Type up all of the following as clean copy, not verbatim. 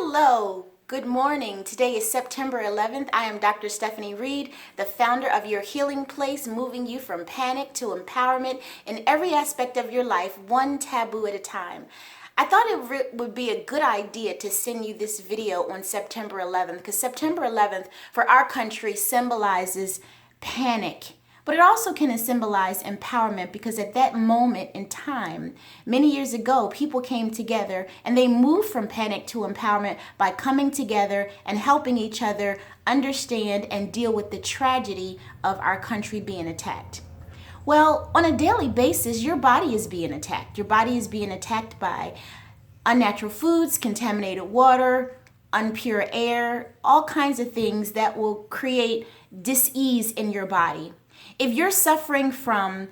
Hello, good morning. Today is September 11th. I am Dr. Stephanie Reed, the founder of Your Healing Place, moving you from panic to empowerment in every aspect of your life, one taboo at a time. I thought it would be a good idea to send you this video on September 11th because September 11th for our country symbolizes panic. But it also can symbolize empowerment because at that moment in time, many years ago, people came together and they moved from panic to empowerment by coming together and helping each other understand and deal with the tragedy of our country being attacked. Well, on a daily basis, your body is being attacked. Your body is being attacked by unnatural foods, contaminated water, impure air, all kinds of things that will create dis-ease in your body. If you're suffering from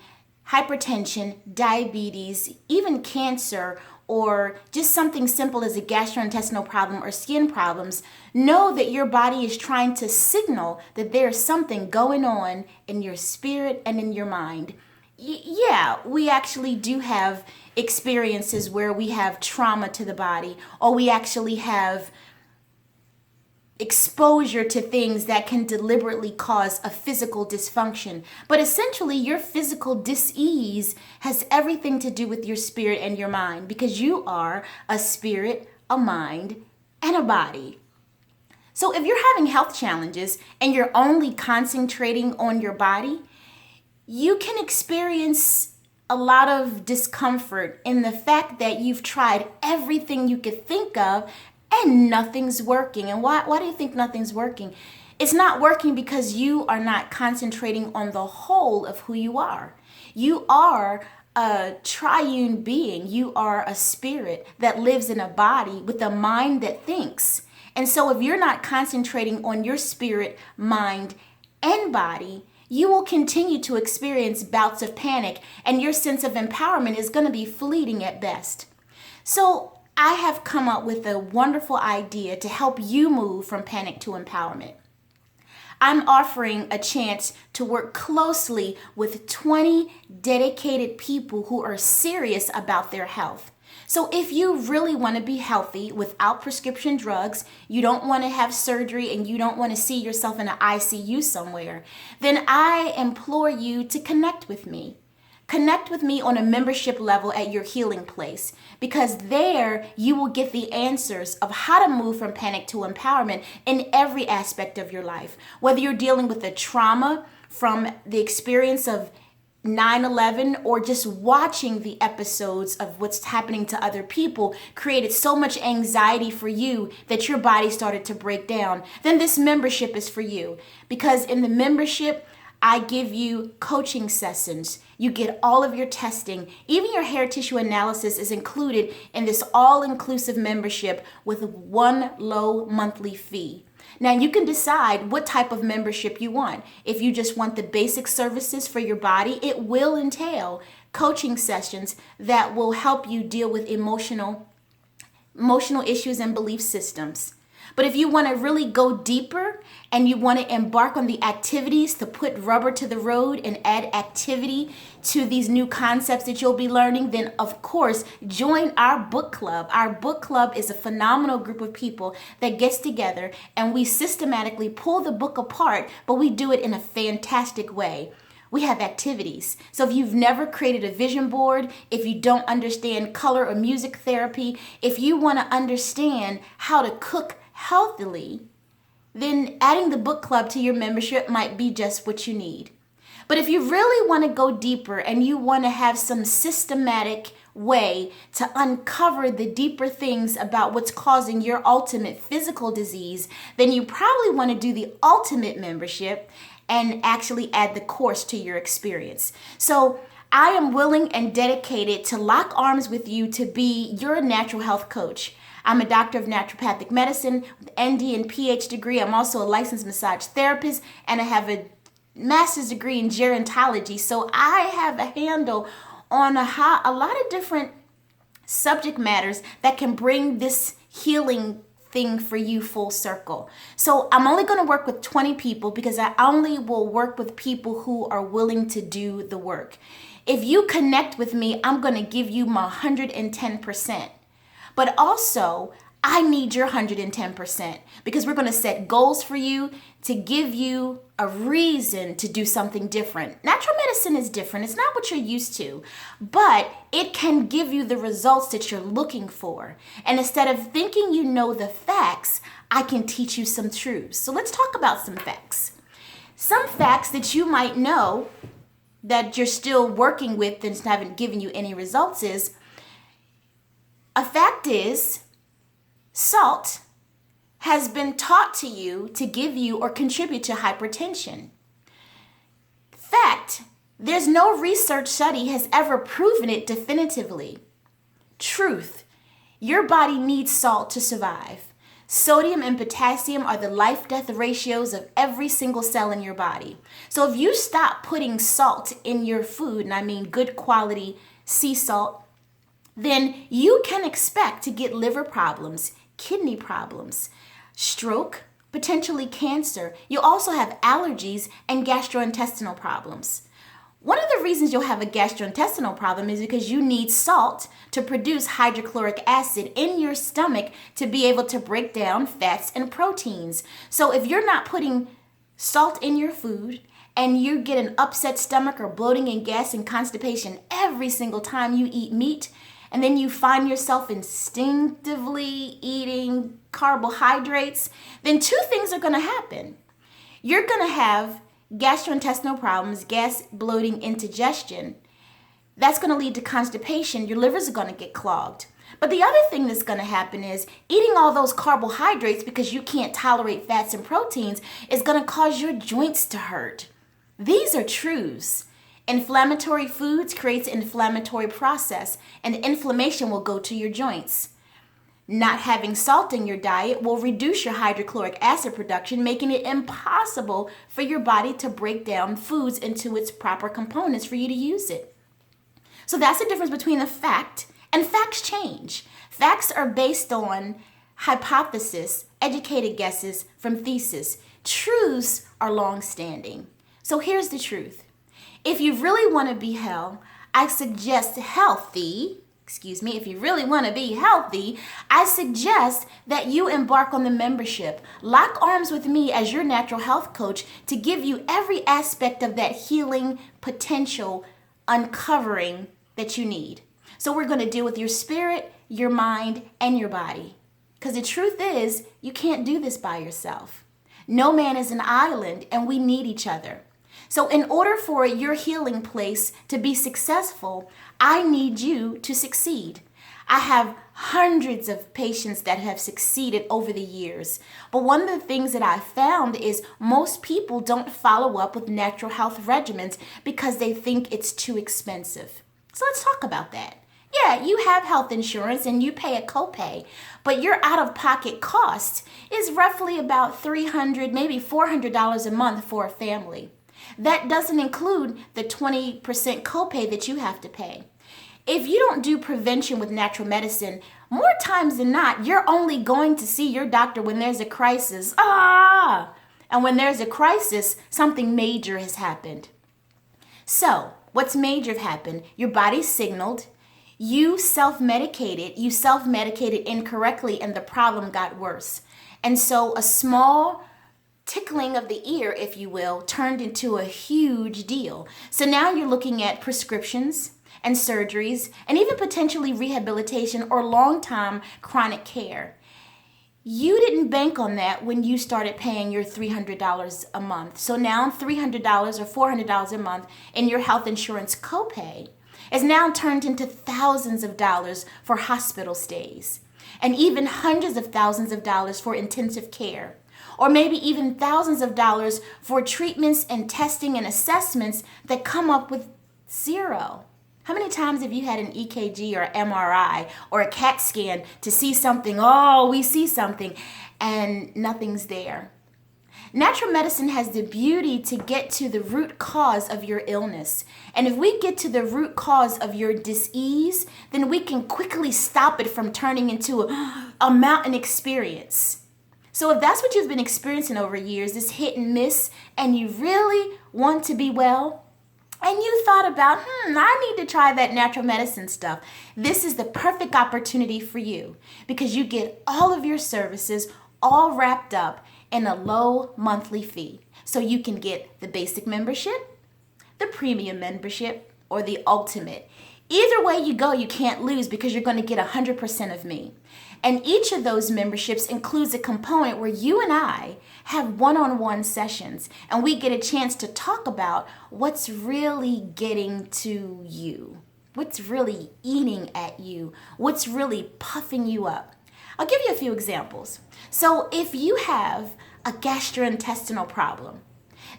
hypertension, diabetes, even cancer, or just something simple as a gastrointestinal problem or skin problems, know that your body is trying to signal that there's something going on in your spirit and in your mind. Yeah, we actually do have experiences where we have trauma to the body, or we actually have exposure to things that can deliberately cause a physical dysfunction. But essentially, your physical dis-ease has everything to do with your spirit and your mind because you are a spirit, a mind, and a body. So if you're having health challenges and you're only concentrating on your body, you can experience a lot of discomfort in the fact that you've tried everything you could think of and nothing's working. And why do you think nothing's working? It's not working because you are not concentrating on the whole of who you are. You are a triune being. You are a spirit that lives in a body with a mind that thinks. And so if you're not concentrating on your spirit, mind, and body, you will continue to experience bouts of panic, and your sense of empowerment is going to be fleeting at best. So I have come up with a wonderful idea to help you move from panic to empowerment. I'm offering a chance to work closely with 20 dedicated people who are serious about their health. So if you really want to be healthy without prescription drugs, you don't want to have surgery, and you don't want to see yourself in an ICU somewhere, then I implore you to connect with me. Connect with me on a membership level at Your Healing Place, because there you will get the answers of how to move from panic to empowerment in every aspect of your life. Whether you're dealing with a trauma from the experience of 9/11 or just watching the episodes of what's happening to other people created so much anxiety for you that your body started to break down, then this membership is for you. Because in the membership, I give you coaching sessions. You get all of your testing. Even your hair tissue analysis is included in this all-inclusive membership with one low monthly fee. Now you can decide what type of membership you want. If you just want the basic services for your body, it will entail coaching sessions that will help you deal with emotional issues and belief systems. But if you want to really go deeper and you want to embark on the activities to put rubber to the road and add activity to these new concepts that you'll be learning, then of course, join our book club. Our book club is a phenomenal group of people that gets together and we systematically pull the book apart, but we do it in a fantastic way. We have activities. So if you've never created a vision board, if you don't understand color or music therapy, if you want to understand how to cook healthily, then adding the book club to your membership might be just what you need. But if you really want to go deeper and you want to have some systematic way to uncover the deeper things about what's causing your ultimate physical disease, then you probably want to do the ultimate membership and actually add the course to your experience. So I am willing and dedicated to lock arms with you to be your natural health coach. I'm a doctor of naturopathic medicine with ND and PH degree. I'm also a licensed massage therapist, and I have a master's degree in gerontology. So I have a handle on a lot of different subject matters that can bring this healing thing for you full circle. So I'm only going to work with 20 people because I only will work with people who are willing to do the work. If you connect with me, I'm going to give you my 110%. But also, I need your 110% because we're going to set goals for you to give you a reason to do something different. Natural medicine is different. It's not what you're used to, but it can give you the results that you're looking for. And instead of thinking you know the facts, I can teach you some truths. So let's talk about some facts. Some facts that you might know that you're still working with and haven't given you any results is, a fact is, salt has been taught to you to give you or contribute to hypertension. Fact, there's no research study has ever proven it definitively. Truth, your body needs salt to survive. Sodium and potassium are the life-death ratios of every single cell in your body. So if you stop putting salt in your food, and I mean good quality sea salt, then you can expect to get liver problems, kidney problems, stroke, potentially cancer. You'll also have allergies and gastrointestinal problems. One of the reasons you'll have a gastrointestinal problem is because you need salt to produce hydrochloric acid in your stomach to be able to break down fats and proteins. So if you're not putting salt in your food and you get an upset stomach or bloating and gas and constipation every single time you eat meat, and then you find yourself instinctively eating carbohydrates, then two things are going to happen. You're going to have gastrointestinal problems, gas, bloating, indigestion. That's going to lead to constipation. Your livers are going to get clogged. But the other thing that's going to happen is eating all those carbohydrates because you can't tolerate fats and proteins is going to cause your joints to hurt. These are truths. Inflammatory foods creates an inflammatory process, and inflammation will go to your joints. Not having salt in your diet will reduce your hydrochloric acid production, making it impossible for your body to break down foods into its proper components for you to use it. So that's the difference between a fact, and facts change. Facts are based on hypothesis, educated guesses from thesis. Truths are long-standing. So here's the truth. If you really want to be I suggest that you embark on the membership. Lock arms with me as your natural health coach to give you every aspect of that healing potential uncovering that you need. So we're going to deal with your spirit, your mind, and your body. Because the truth is, you can't do this by yourself. No man is an island, and we need each other. So in order for your healing place to be successful, I need you to succeed. I have hundreds of patients that have succeeded over the years. But one of the things that I found is most people don't follow up with natural health regimens because they think it's too expensive. So let's talk about that. Yeah, you have health insurance and you pay a copay, but your out-of-pocket cost is roughly about $300, maybe $400 a month for a family. That doesn't include the 20% copay that you have to pay. If you don't do prevention with natural medicine, more times than not, you're only going to see your doctor when there's a crisis. And when there's a crisis, something major has happened. So, what's major happened? Your body signaled, you self-medicated incorrectly, and the problem got worse. And so a small tickling of the ear, if you will, turned into a huge deal. So now you're looking at prescriptions and surgeries and even potentially rehabilitation or long-term chronic care. You didn't bank on that when you started paying your $300 a month. So now $300 or $400 a month in your health insurance copay is now turned into thousands of dollars for hospital stays and even hundreds of thousands of dollars for intensive care. Or maybe even thousands of dollars for treatments and testing and assessments that come up with zero. How many times have you had an EKG or MRI or a CAT scan to see something? Oh, we see something, and nothing's there. Natural medicine has the beauty to get to the root cause of your illness. And if we get to the root cause of your dis-ease, then we can quickly stop it from turning into a mountain experience. So if that's what you've been experiencing over years, this hit and miss, and you really want to be well, and you thought about, I need to try that natural medicine stuff, this is the perfect opportunity for you because you get all of your services all wrapped up in a low monthly fee. So you can get the basic membership, the premium membership, or the ultimate. Either way you go, you can't lose because you're going to get 100% of me. And each of those memberships includes a component where you and I have one-on-one sessions and we get a chance to talk about what's really getting to you, what's really eating at you, what's really puffing you up. I'll give you a few examples. So if you have a gastrointestinal problem,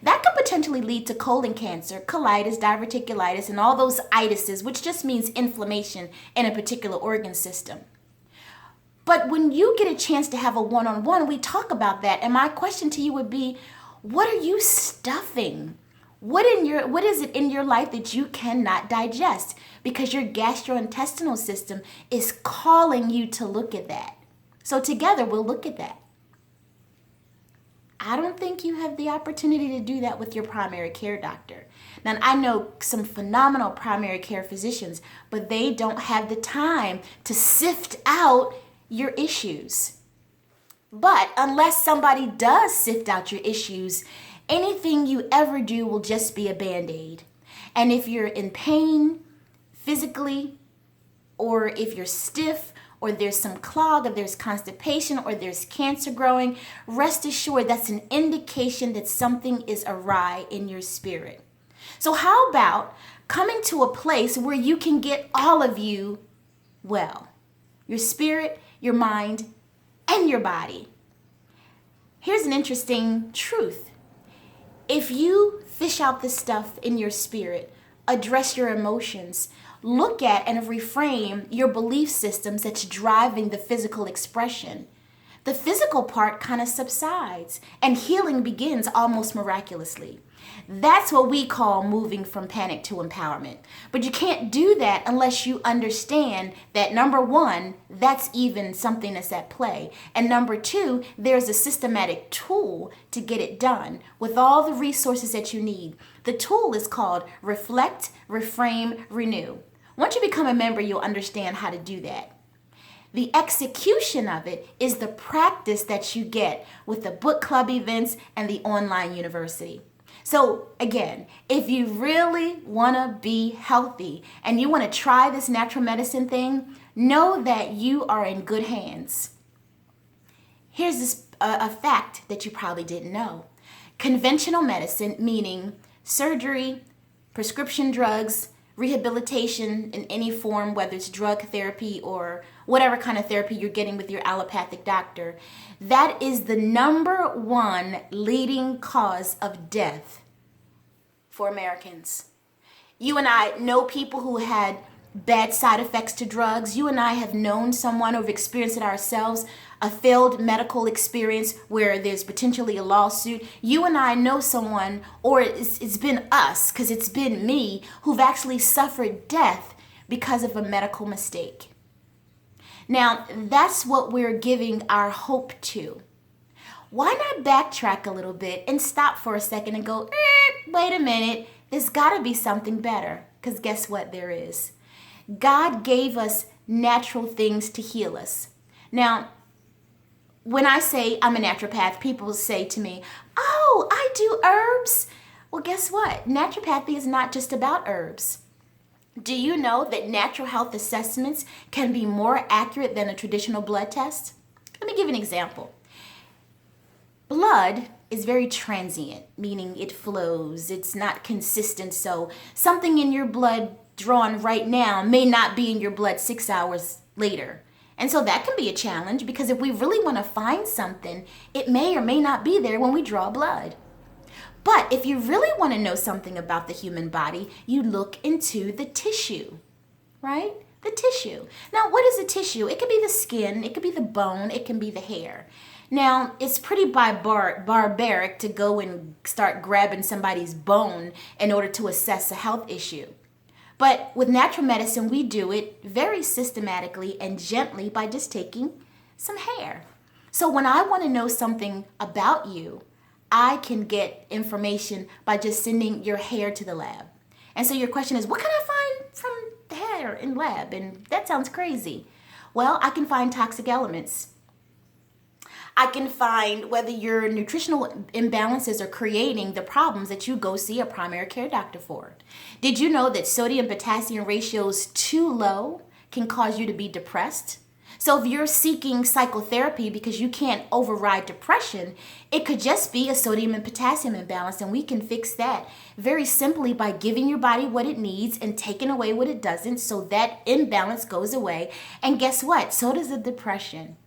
that could potentially lead to colon cancer, colitis, diverticulitis, and all those itises, which just means inflammation in a particular organ system. But when you get a chance to have a one-on-one, we talk about that. And my question to you would be, what are you stuffing? What is it in your life that you cannot digest? Because your gastrointestinal system is calling you to look at that. So together we'll look at that. I don't think you have the opportunity to do that with your primary care doctor. Now, I know some phenomenal primary care physicians, but they don't have the time to sift out your issues. But unless somebody does sift out your issues, anything you ever do will just be a Band-Aid. And if you're in pain physically, or if you're stiff, or there's some clog, or there's constipation, or there's cancer growing, rest assured that's an indication that something is awry in your spirit. So how about coming to a place where you can get all of you well? Your spirit, your mind, and your body. Here's an interesting truth. If you fish out the stuff in your spirit, address your emotions, look at and reframe your belief systems that's driving the physical expression, the physical part kind of subsides and healing begins almost miraculously. That's what we call moving from panic to empowerment. But you can't do that unless you understand that, number one, that's even something that's at play. And number two, there's a systematic tool to get it done with all the resources that you need. The tool is called Reflect, Reframe, Renew. Once you become a member, you'll understand how to do that. The execution of it is the practice that you get with the book club events and the online university. So again, if you really want to be healthy and you want to try this natural medicine thing, know that you are in good hands. Here's a fact that you probably didn't know. Conventional medicine, meaning surgery, prescription drugs, rehabilitation in any form, whether it's drug therapy or whatever kind of therapy you're getting with your allopathic doctor, that is the number one leading cause of death for Americans. You and I know people who had bad side effects to drugs. You and I have known someone or have experienced it ourselves, a failed medical experience where there's potentially a lawsuit. You and I know someone, or it's been us, because it's been me, who've actually suffered death because of a medical mistake. Now, that's what we're giving our hope to. Why not backtrack a little bit and stop for a second and go, wait a minute, there's got to be something better, because guess what there is? God gave us natural things to heal us. Now, when I say I'm a naturopath, people say to me, oh, I do herbs. Well, guess what? Naturopathy is not just about herbs. Do you know that natural health assessments can be more accurate than a traditional blood test? Let me give you an example. Blood is very transient, meaning it flows. It's not consistent. So something in your blood drawn right now may not be in your blood 6 hours later. And so that can be a challenge, because if we really want to find something, it may or may not be there when we draw blood. But if you really want to know something about the human body, you look into the tissue, right? The tissue. Now, what is a tissue? It could be the skin, it could be the bone, it can be the hair. Now, it's pretty barbaric to go and start grabbing somebody's bone in order to assess a health issue. But with natural medicine, we do it very systematically and gently by just taking some hair. So when I want to know something about you, I can get information by just sending your hair to the lab. And so your question is, what can I find from the hair in lab? And that sounds crazy. Well, I can find toxic elements. I can find whether your nutritional imbalances are creating the problems that you go see a primary care doctor for. Did you know that sodium potassium ratios too low can cause you to be depressed? So if you're seeking psychotherapy because you can't override depression, it could just be a sodium and potassium imbalance, and we can fix that very simply by giving your body what it needs and taking away what it doesn't, so that imbalance goes away. And guess what? So does the depression.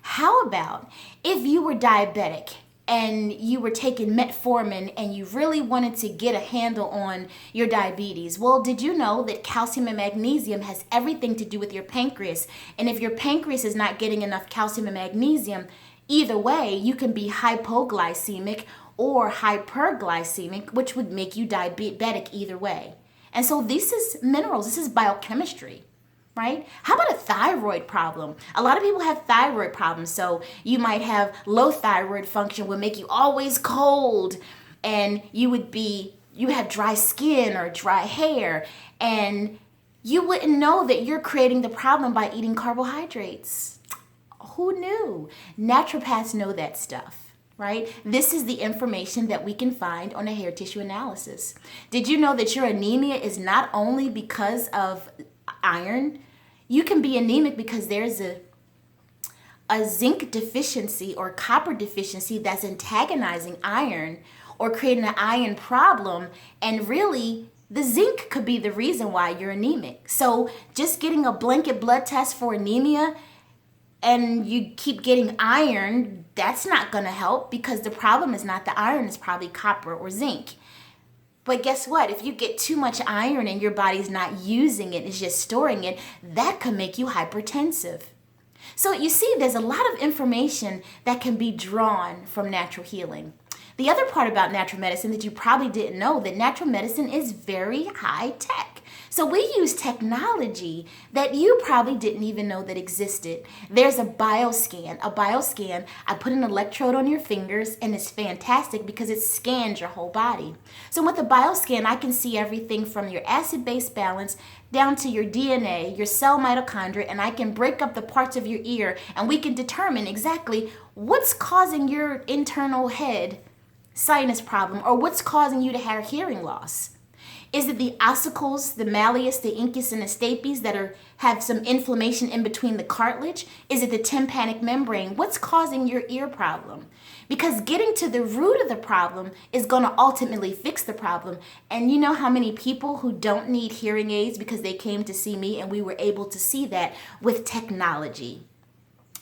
How about if you were diabetic and you were taking metformin and you really wanted to get a handle on your diabetes? Well, did you know that calcium and magnesium has everything to do with your pancreas? And if your pancreas is not getting enough calcium and magnesium, either way, you can be hypoglycemic or hyperglycemic, which would make you diabetic either way. And so this is minerals, this is biochemistry. Right? How about a thyroid problem? A lot of people have thyroid problems. So you might have low thyroid function, would make you always cold, and you have dry skin or dry hair, and you wouldn't know that you're creating the problem by eating carbohydrates. Who knew? Naturopaths know that stuff. Right? This is the information that we can find on a hair tissue analysis. Did you know that your anemia is not only because of iron? You can be anemic because there's a zinc deficiency or copper deficiency that's antagonizing iron or creating an iron problem, and really the zinc could be the reason why you're anemic. So just getting a blanket blood test for anemia and you keep getting iron, that's not going to help, because the problem is not the iron, it's probably copper or zinc. But guess what? If you get too much iron and your body's not using it, it's just storing it, that can make you hypertensive. So you see, there's a lot of information that can be drawn from natural healing. The other part about natural medicine that you probably didn't know, that natural medicine is very high tech. So we use technology that you probably didn't even know that existed. There's a bioscan. I put an electrode on your fingers, and it's fantastic because it scans your whole body. So with the bioscan, I can see everything from your acid-base balance down to your DNA, your cell mitochondria, and I can break up the parts of your ear, and we can determine exactly what's causing your internal head sinus problem, or what's causing you to have hearing loss. Is it the ossicles, the malleus, the incus, and the stapes that have some inflammation in between the cartilage? Is it the tympanic membrane? What's causing your ear problem? Because getting to the root of the problem is going to ultimately fix the problem. And you know how many people who don't need hearing aids because they came to see me, and we were able to see that with technology.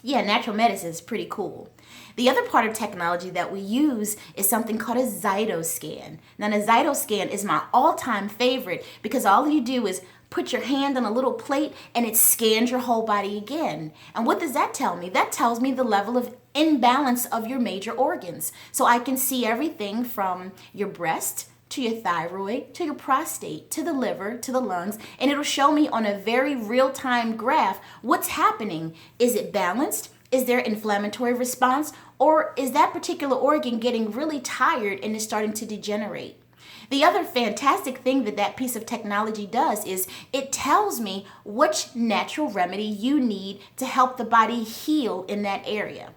Yeah, natural medicine is pretty cool. The other part of technology that we use is something called a Zytoscan. Now, the Zytoscan is my all-time favorite because all you do is put your hand on a little plate and it scans your whole body again. And what does that tell me? That tells me the level of imbalance of your major organs. So I can see everything from your breast to your thyroid, to your prostate, to the liver, to the lungs, and it'll show me on a very real-time graph what's happening. Is it balanced? Is there inflammatory response? Or is that particular organ getting really tired and is starting to degenerate? The other fantastic thing that piece of technology does is it tells me which natural remedy you need to help the body heal in that area.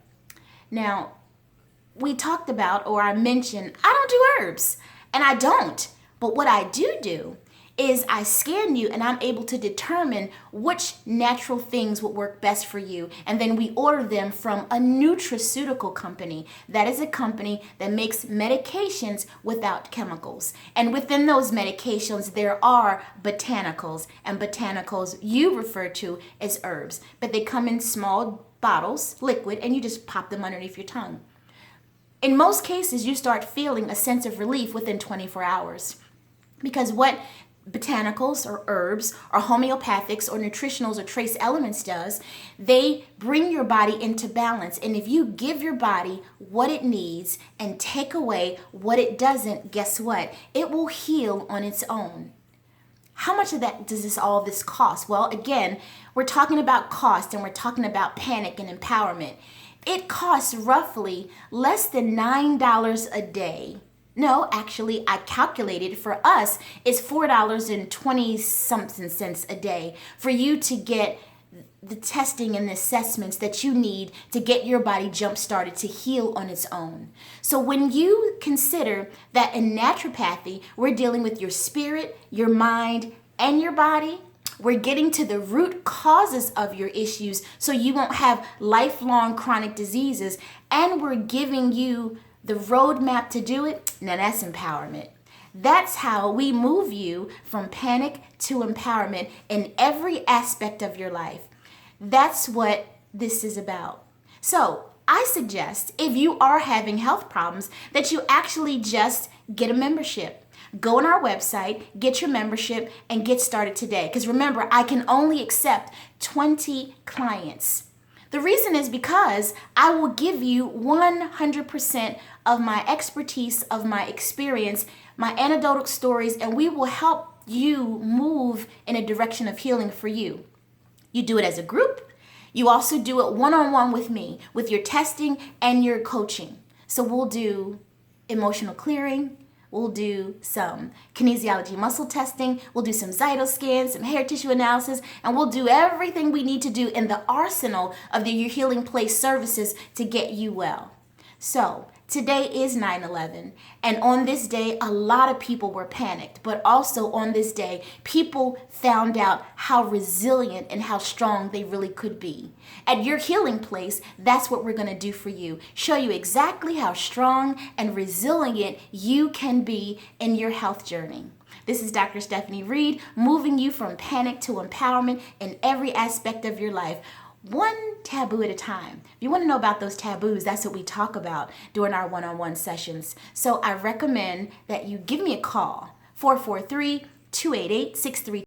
Now, we talked about, or I mentioned, I don't do herbs. And I don't. But what I do is I scan you, and I'm able to determine which natural things would work best for you. And then we order them from a nutraceutical company. That is a company that makes medications without chemicals. And within those medications, there are botanicals. And botanicals you refer to as herbs. But they come in small bottles, liquid, and you just pop them underneath your tongue. In most cases, you start feeling a sense of relief within 24 hours. Because what botanicals or herbs or homeopathics or nutritionals or trace elements does, they bring your body into balance. And if you give your body what it needs and take away what it doesn't, guess what? It will heal on its own. How much of that does all this cost? Well, again, we're talking about cost, and we're talking about panic and empowerment. It costs roughly less than $9 a day No, actually, I calculated for us it's $4.20 something cents a day for you to get the testing and the assessments that you need to get your body jump started to heal on its own. So when you consider that in naturopathy, we're dealing with your spirit, your mind, and your body, we're getting to the root causes of your issues so you won't have lifelong chronic diseases, and we're giving you the roadmap to do it. Now that's empowerment. That's how we move you from panic to empowerment in every aspect of your life. That's what this is about. So I suggest if you are having health problems that you actually just get a membership. Go on our website, get your membership, and get started today. Because remember, I can only accept 20 clients. The reason is because I will give you 100% of my expertise, of my experience, my anecdotal stories, and we will help you move in a direction of healing for you. You do it as a group. You also do it one-on-one with me, with your testing and your coaching. So we'll do emotional clearing. We'll do some kinesiology muscle testing. We'll do some Zyto scans, some hair tissue analysis, and we'll do everything we need to do in the arsenal of the Your Healing Place services to get you well. So today is 9/11, and on this day, a lot of people were panicked, but also on this day, people found out how resilient and how strong they really could be. At Your Healing Place, that's what we're going to do for you. Show you exactly how strong and resilient you can be in your health journey. This is Dr. Stephanie Reed, moving you from panic to empowerment in every aspect of your life. One taboo at a time. If you want to know about those taboos, that's what we talk about during our one-on-one sessions. So I recommend that you give me a call, 443-288-63